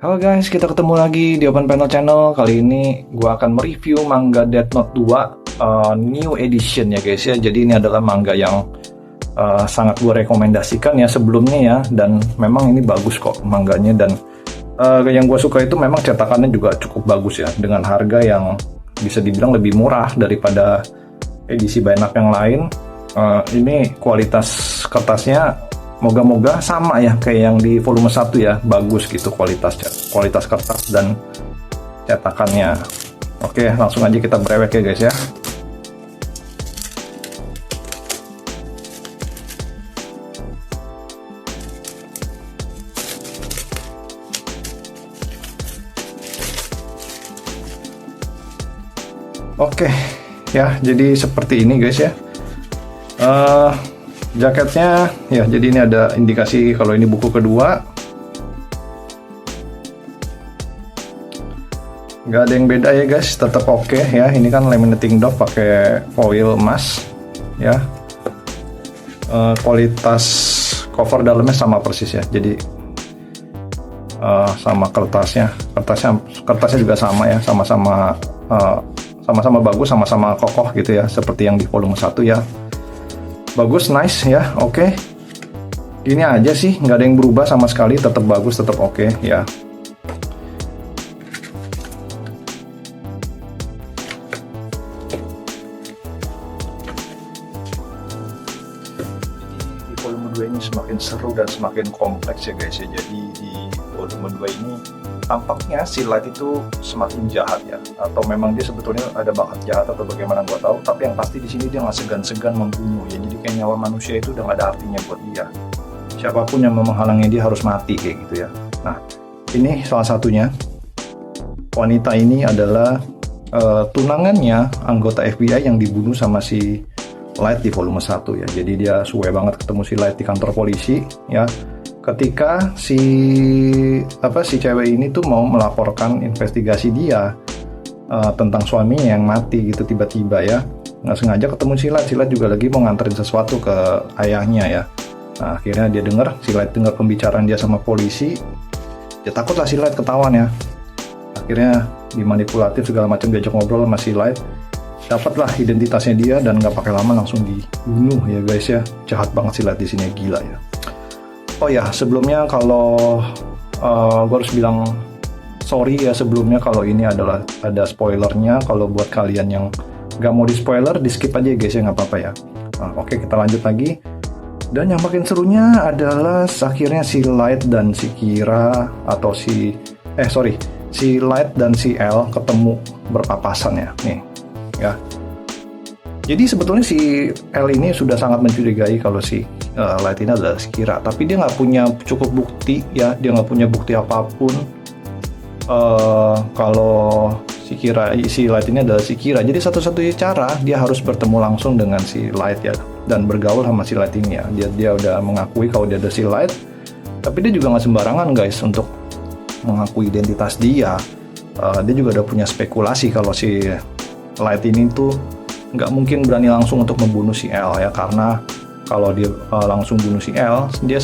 Halo guys, kita ketemu lagi di Open Panel Channel. Kali ini gua akan mereview manga Death Note 2 New Edition ya guys ya. Jadi ini adalah manga yang sangat gue rekomendasikan ya sebelumnya ya. Dan memang ini bagus kok mangganya. Dan yang gue suka itu memang cetakannya juga cukup bagus ya. Dengan harga yang bisa dibilang lebih murah daripada edisi banyak yang lain. Ini kualitas kertasnya moga-moga sama ya kayak yang di volume 1 ya, bagus gitu kualitas kertas dan cetakannya. Oke, langsung aja kita brewek ya guys ya. Oke ya, jadi seperti ini guys ya. Jaketnya ya, jadi ini ada indikasi kalau ini buku kedua. Nggak ada yang beda ya guys, tetap oke ya. Ini kan laminating dop pakai foil emas ya. Kualitas cover dalamnya sama persis ya. Jadi sama kertasnya juga sama ya, sama-sama bagus, sama-sama kokoh gitu ya, seperti yang di volume 1 ya. Bagus, nice ya, oke. Ini aja sih, nggak ada yang berubah sama sekali, tetap bagus, tetap oke ya. Di volume 2 ini semakin seru dan semakin kompleks ya guys ya. Jadi di volume 2 ini tampaknya si Light itu semakin jahat ya, atau memang dia sebetulnya ada bakat jahat atau bagaimana gua tahu, tapi yang pasti di sini dia nggak segan-segan membunuh ya. Jadi kayak nyawa manusia itu udah nggak ada artinya buat dia. Siapapun yang mau menghalangi dia harus mati kayak gitu ya. Nah, ini salah satunya. Wanita ini adalah tunangannya anggota FBI yang dibunuh sama si Light di volume 1 ya. Jadi dia suwe banget ketemu si Light di kantor polisi ya. Ketika si cewek ini tuh mau melaporkan investigasi dia tentang suaminya yang mati gitu tiba-tiba ya, nggak sengaja ketemu si Light juga lagi mau nganterin sesuatu ke ayahnya ya. Nah, akhirnya dia si Light dengar pembicaraan dia sama polisi, dia takut lah si Light ketahuan ya. Akhirnya dimanipulatif segala macam, diajak ngobrol sama si Light, dapatlah identitasnya dia dan nggak pakai lama langsung dibunuh ya guys ya. Jahat banget si Light di sini, gila ya. Oh ya, sebelumnya kalau gue harus bilang sorry ya sebelumnya kalau ini ada spoilernya. Kalau buat kalian yang nggak mau di spoiler, di skip aja guys ya, nggak apa-apa ya. Nah, oke, kita lanjut lagi. Dan yang makin serunya adalah akhirnya si Light dan si Kira atau si Light dan si L ketemu berpapasan ya nih ya. Jadi sebetulnya si L ini sudah sangat mencurigai kalau si Light ini adalah si Kira, tapi dia nggak punya cukup bukti ya, dia nggak punya bukti apapun kalau si Light ini adalah si Kira. Jadi satu-satunya cara dia harus bertemu langsung dengan si Light ya, dan bergaul sama si Light ini ya. Dia udah mengakui kalau dia ada si Light, tapi dia juga nggak sembarangan guys untuk mengakui identitas dia. Dia juga udah punya spekulasi kalau si Light ini tuh nggak mungkin berani langsung untuk membunuh si L ya, karena kalau dia langsung bunuh si L, dia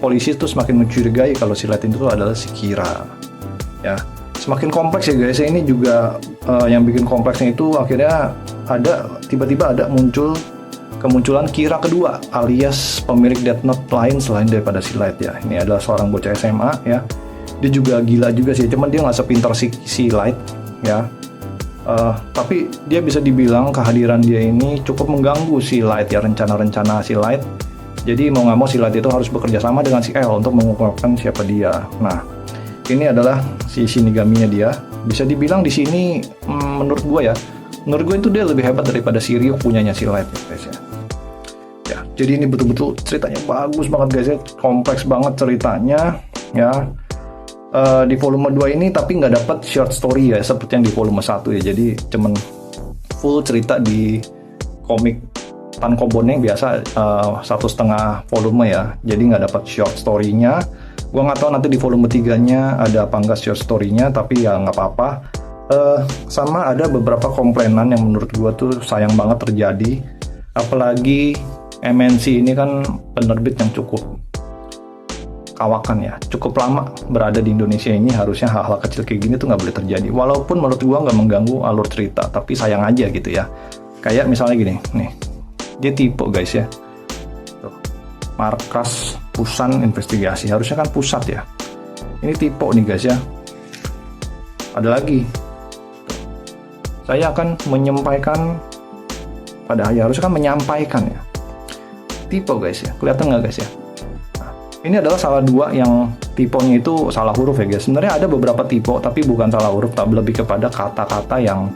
polisi tuh semakin mencurigai kalau si Light itu adalah si Kira ya. Semakin kompleks ya guys. Ini juga yang bikin kompleksnya itu akhirnya tiba-tiba ada kemunculan Kira kedua alias pemilik Death Note lain selain daripada si Light ya. Ini adalah seorang bocah SMA ya. Dia juga gila juga sih, cuman dia nggak sepintar si Light ya. Tapi dia bisa dibilang kehadiran dia ini cukup mengganggu si Light ya, rencana-rencana si Light. Jadi mau nggak mau si Light itu harus bekerja sama dengan si L untuk mengungkapkan siapa dia. Nah, ini adalah si Shinigaminya dia. Bisa dibilang di sini menurut gue itu dia lebih hebat daripada si Ryo punyanya si Light ya guys ya. Ya, jadi ini betul-betul ceritanya bagus banget guys ya, kompleks banget ceritanya ya. Di volume 2 ini tapi nggak dapat short story ya seperti yang di volume 1 ya. Jadi cuman full cerita di komik tankobon yang biasa 1,5 volume ya. Jadi nggak dapat short story-nya. Gua nggak tahu nanti di volume 3-nya ada apa nggak short story-nya, tapi ya nggak apa-apa. Sama ada beberapa komplainan yang menurut gua tuh sayang banget terjadi. Apalagi MNC ini kan penerbit yang cukup Kawakan ya, cukup lama berada di Indonesia ini, harusnya hal-hal kecil kayak gini tuh nggak boleh terjadi. Walaupun menurut gua nggak mengganggu alur cerita, tapi sayang aja gitu ya. Kayak misalnya gini, nih, dia tipe guys ya. Tuh, Markas Pusat Investigasi, harusnya kan pusat ya. Ini tipe nih guys ya. Ada lagi. Tuh. Saya akan menyampaikan pada harusnya kan menyampaikan ya. Tipe guys ya, kelihatan nggak guys ya? Ini adalah salah dua yang tipenya itu salah huruf ya guys. Sebenarnya ada beberapa tipe tapi bukan salah huruf, tapi lebih kepada kata-kata yang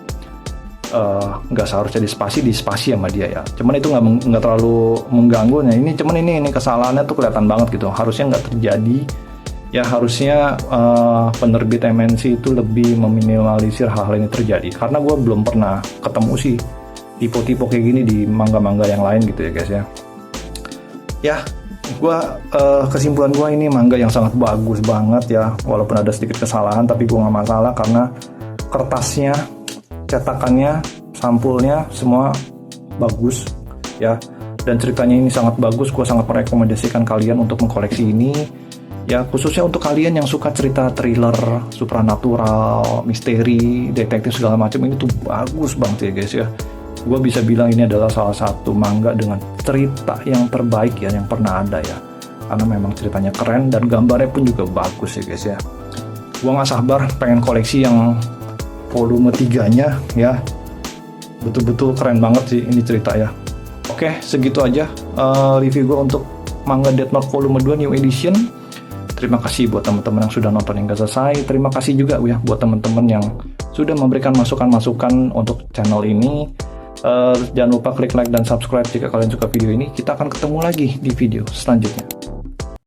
nggak seharusnya di spasi sama dia ya. Cuman itu nggak terlalu mengganggu. Nah ini cuman ini kesalahannya tuh kelihatan banget gitu. Harusnya nggak terjadi. Ya harusnya penerbit MNC itu lebih meminimalisir hal-hal ini terjadi. Karena gue belum pernah ketemu sih tipe-tipe kayak gini di manga-manga yang lain gitu ya guys ya. Ya. Kesimpulan gue ini manga yang sangat bagus banget ya, walaupun ada sedikit kesalahan tapi gue nggak masalah karena kertasnya, cetakannya, sampulnya semua bagus ya, dan ceritanya ini sangat bagus. Gue sangat merekomendasikan kalian untuk mengkoleksi ini ya, khususnya untuk kalian yang suka cerita thriller, supranatural, misteri, detektif segala macam. Ini tuh bagus banget ya guys ya. Gue bisa bilang ini adalah salah satu manga dengan cerita yang terbaik ya yang pernah ada ya, karena memang ceritanya keren dan gambarnya pun juga bagus ya guys ya. Gue gak sabar pengen koleksi yang volume 3-nya ya, betul-betul keren banget sih ini cerita ya. Oke, segitu aja review gue untuk manga Death Note volume 2 New Edition. Terima kasih buat teman-teman yang sudah nonton hingga selesai. Terima kasih juga ya buat teman-teman yang sudah memberikan masukan-masukan untuk channel ini. Jangan lupa klik like dan subscribe jika kalian suka video ini. Kita akan ketemu lagi di video selanjutnya.